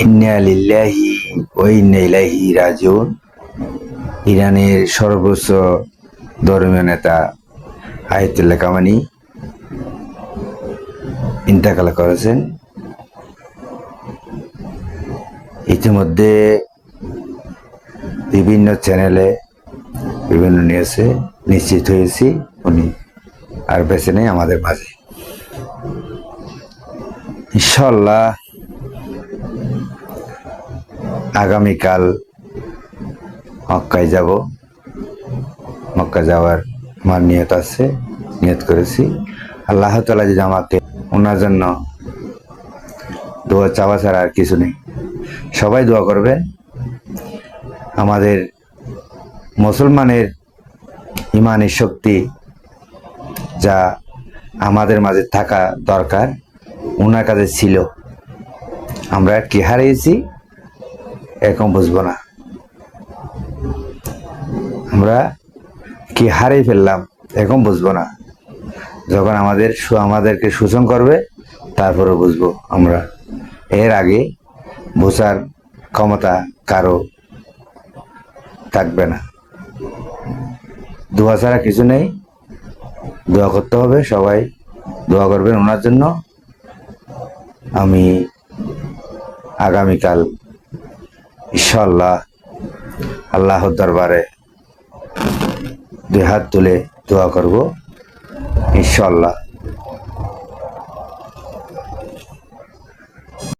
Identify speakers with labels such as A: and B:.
A: ইন্না লিল্লাহি ওয়া ইন্না ইলাইহি রাজিউন। ইরানের সর্বোচ্চ ধর্মীয় নেতা আয়াতুল্লাহ খামেনি ইন্তেকাল করেছেন। ইতিমধ্যে বিভিন্ন চ্যানেলে বিভিন্ন নিউজে নিশ্চিত হয়েছি উনি আর বেঁচে নেই আমাদের মাঝে। ইনশাআল্লাহ আগামীকাল মক্কায় যাব। মক্কা যাওয়ার আমার নিয়ত আছে, নিয়ত করেছি। আল্লাহ তাআলা যদি আমাকে ওনার জন্য দোয়া চাওয়া ছাড়া আর কিছু নেই। সবাই দোয়া করবে। আমাদের মুসলমানের ইমানের শক্তি যা আমাদের মাঝে থাকা দরকার ওনার কাছে ছিল। আমরা কি হারিয়েছি এখন বুঝবো না। আমরা কি হারিয়ে ফেললাম এখন বুঝবো না। যখন আমাদেরকে শোষণ করবে তারপরে বুঝবো আমরা। এর আগে বোঝার ক্ষমতা কারো থাকবে না। দোয়া ছাড়া কিছু নেই। দোয়া করতে হবে, সবাই দোয়া করবেন ওনার জন্য। আমি আগামীকাল ইনশাআল্লাহ আল্লাহর দরবারে দুই হাত তুলে দোয়া করব ইনশাআল্লাহ।